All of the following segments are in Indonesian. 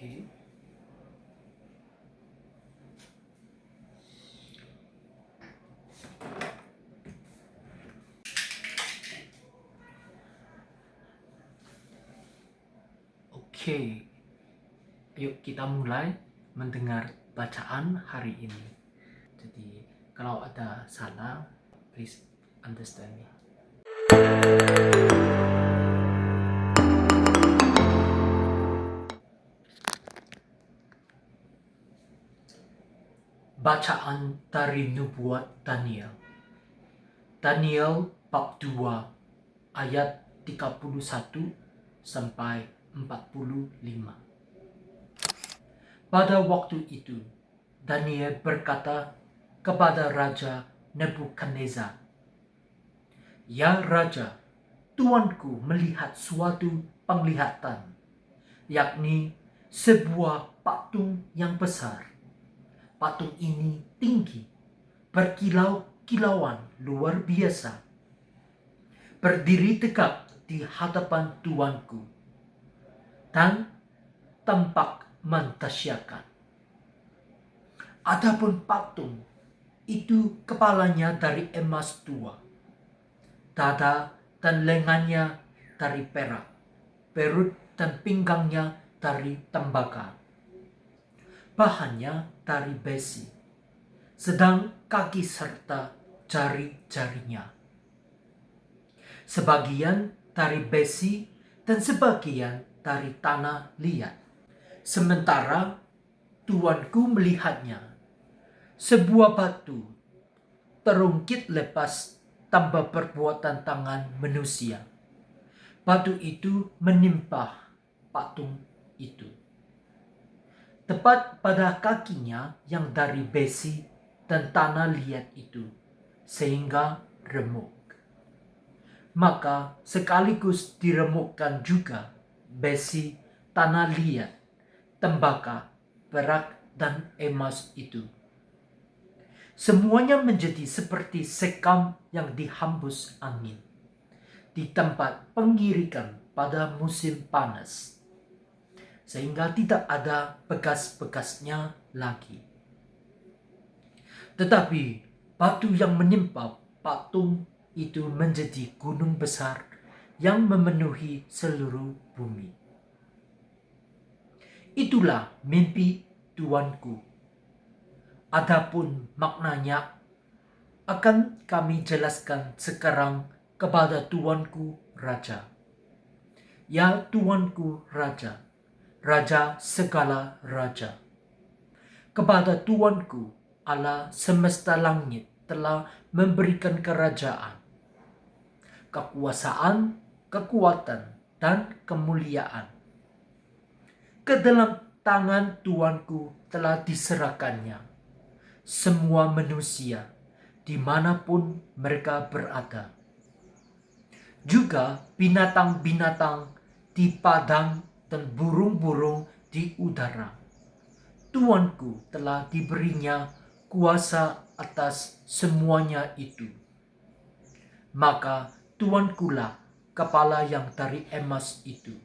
Oke. Oke. Yuk kita mulai mendengar bacaan hari ini. Jadi kalau ada salah, please understand me. Bacaan dari Nubuat Daniel. Daniel bab 2 ayat 31 sampai 45. Pada waktu itu, Daniel berkata kepada Raja Nebukadnezar, "Ya Raja, tuanku melihat suatu penglihatan, yakni sebuah patung yang besar. Patung ini tinggi, berkilau-kilauan luar biasa, berdiri tegak di hadapan tuanku, dan tampak mentasyakan. Adapun patung itu kepalanya dari emas tua, dada dan lengannya dari perak, perut dan pinggangnya dari tembaga, bahannya dari besi, sedang kaki serta jari-jarinya sebagian dari besi dan sebagian dari tanah liat. Sementara tuanku melihatnya, sebuah batu terungkit lepas tanpa perbuatan tangan manusia. Batu itu menimpa patung itu, tepat pada kakinya yang dari besi dan tanah liat itu, sehingga remuk. Maka sekaligus diremukkan juga besi, tanah liat, tembaga, perak, dan emas itu. Semuanya menjadi seperti sekam yang dihembus angin di tempat pengirikan pada musim panas, sehingga tidak ada bekas-bekasnya lagi. Tetapi batu yang menimpa patung itu menjadi gunung besar yang memenuhi seluruh bumi. Itulah mimpi tuanku. Adapun maknanya akan kami jelaskan sekarang kepada tuanku Raja. Ya tuanku Raja, Raja segala raja. Kepada tuanku Allah semesta langit telah memberikan kerajaan, kekuasaan, kekuatan, dan kemuliaan. Ke dalam tangan tuanku telah diserahkannya semua manusia dimanapun mereka berada. Juga binatang-binatang di padang dan burung-burung di udara. Tuanku telah diberinya kuasa atas semuanya itu. Maka tuankulah kepala yang dari emas itu.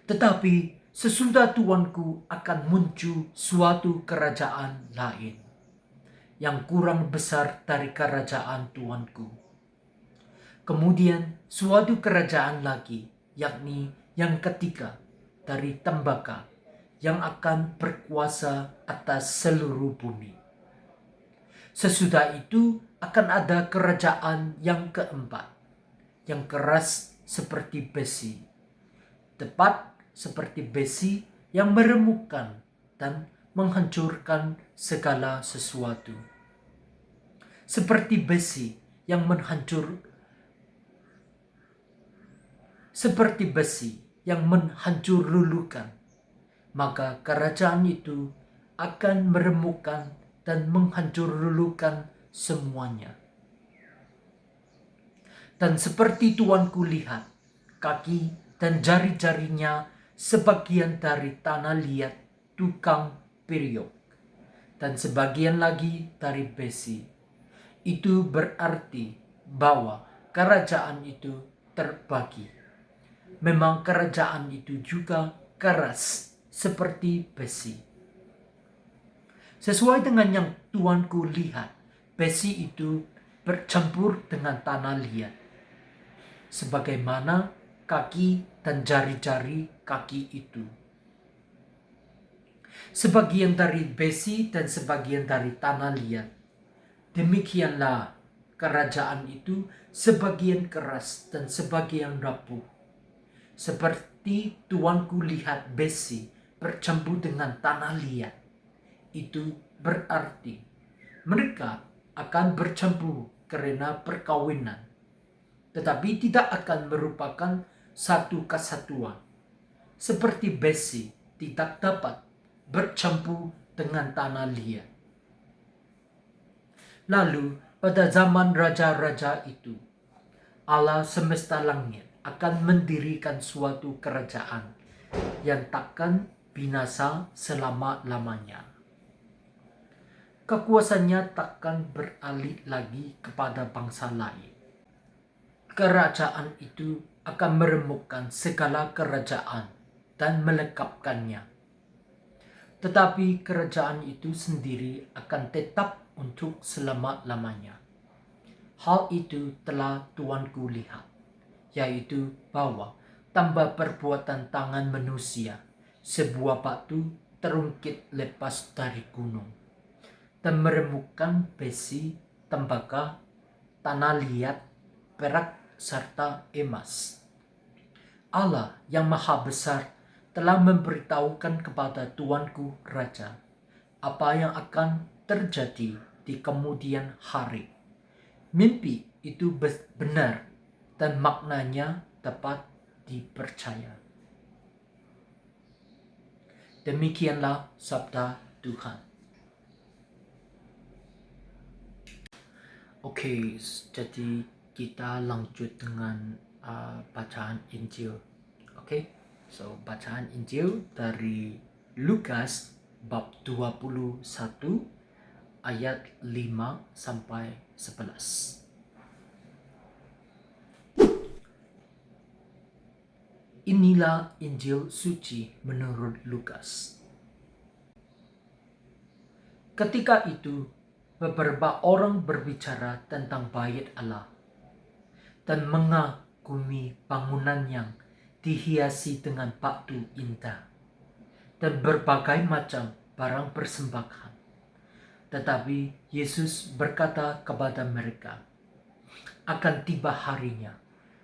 Tetapi sesudah tuanku akan muncul suatu kerajaan lain yang kurang besar dari kerajaan tuanku. Kemudian suatu kerajaan lagi, yakni yang ketiga dari tembaga, yang akan berkuasa atas seluruh bumi. Sesudah itu akan ada kerajaan yang keempat, yang keras seperti besi, tepat seperti besi yang meremukkan dan menghancurkan segala sesuatu. Seperti besi yang menghancur lulukan, maka kerajaan itu akan meremukkan dan menghancur lulukan semuanya. Dan seperti tuanku lihat, kaki dan jari-jarinya sebagian dari tanah liat tukang periuk, dan sebagian lagi dari besi. Itu berarti bahwa kerajaan itu terbagi. Memang kerajaan itu juga keras seperti besi. Sesuai dengan yang tuanku lihat, besi itu bercampur dengan tanah liat, sebagaimana kaki dan jari-jari kaki itu. Sebagian dari besi dan sebagian dari tanah liat. Demikianlah kerajaan itu, sebagian keras dan sebagian rapuh. Seperti tuanku lihat besi bercampur dengan tanah liat. Itu berarti mereka akan bercampur karena perkawinan, tetapi tidak akan merupakan satu kesatuan. Seperti besi tidak dapat bercampur dengan tanah liat. Lalu pada zaman raja-raja itu, Allah semesta langit akan mendirikan suatu kerajaan yang takkan binasa selama-lamanya. Kekuasaannya takkan beralih lagi kepada bangsa lain. Kerajaan itu akan meremukkan segala kerajaan dan melekapkannya. Tetapi kerajaan itu sendiri akan tetap untuk selama-lamanya. Hal itu telah tuanku lihat, yaitu bahwa tanpa perbuatan tangan manusia, sebuah batu terungkit lepas dari gunung dan meremukkan besi, tembaga, tanah liat, perak, serta emas. Allah yang maha besar telah memberitahukan kepada tuanku raja apa yang akan terjadi di kemudian hari. Mimpi itu benar dan maknanya dapat dipercaya. Demikianlah sabda Tuhan. Oke, jadi kita lanjut dengan bacaan Injil. Oke, so bacaan Injil dari Lukas bab 21 ayat 5 sampai 11. Inilah Injil suci menurut Lukas. Ketika itu, beberapa orang berbicara tentang bait Allah dan mengagumi bangunan yang dihiasi dengan batu indah dan berbagai macam barang persembahan. Tetapi Yesus berkata kepada mereka, akan tiba harinya,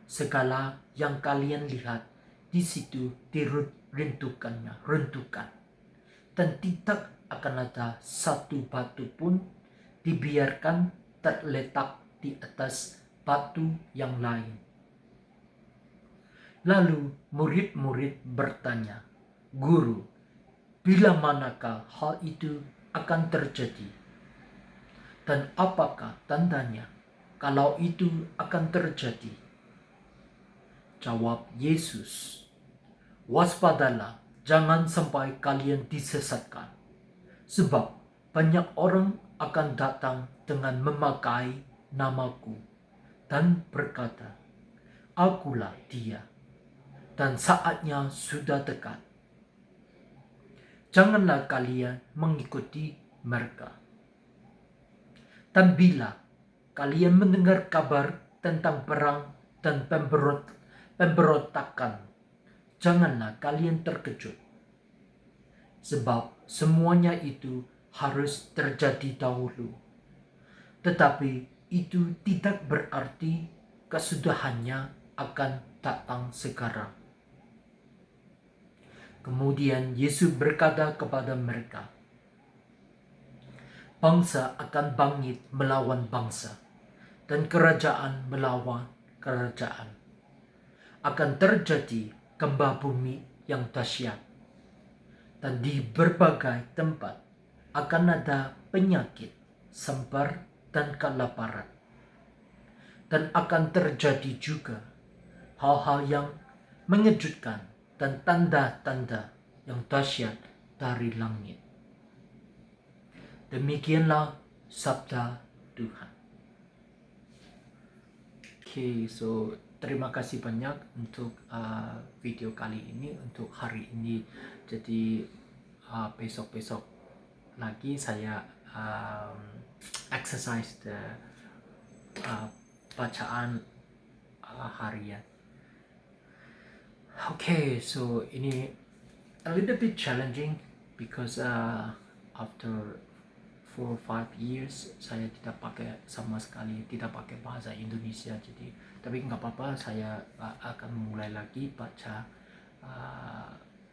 segala yang kalian lihat di situ diruntuhkan, dan tidak akan ada satu batu pun dibiarkan terletak di atas batu yang lain. Lalu murid-murid bertanya, Guru, bila manakah hal itu akan terjadi? Dan apakah tandanya kalau itu akan terjadi? Jawab Yesus, waspadalah, jangan sampai kalian disesatkan. Sebab banyak orang akan datang dengan memakai namaku dan berkata, Akulah dia, dan saatnya sudah dekat. Janganlah kalian mengikuti mereka. Dan bila kalian mendengar kabar tentang perang dan pemberontakan, janganlah kalian terkejut. Sebab semuanya itu harus terjadi dahulu. Tetapi itu tidak berarti kesudahannya akan datang sekarang. Kemudian Yesus berkata kepada mereka, bangsa akan bangkit melawan bangsa, dan kerajaan melawan kerajaan. Akan terjadi gempa bumi yang dahsyat, dan di berbagai tempat akan ada penyakit, sampar, dan kelaparan. Dan akan terjadi juga hal-hal yang mengejutkan dan tanda-tanda yang dahsyat dari langit. Demikianlah sabda Tuhan. Okay, so terima kasih banyak untuk video kali ini, untuk hari ini. Jadi besok-besok lagi saya exercise the bacaan harian. Okay, so ini a little bit challenging because after 4 or 5 years saya tidak pakai sama sekali, tidak pakai bahasa Indonesia. Jadi tapi nggak apa-apa, saya akan mulai lagi baca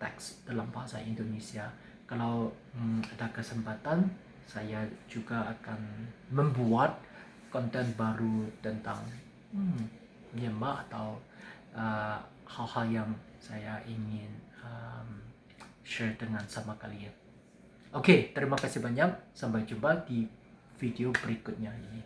teks dalam bahasa Indonesia. Kalau ada kesempatan, saya juga akan membuat konten baru tentang Myanmar atau hal-hal yang saya ingin share dengan sama kalian. Oke, terima kasih banyak. Sampai jumpa di video berikutnya ini.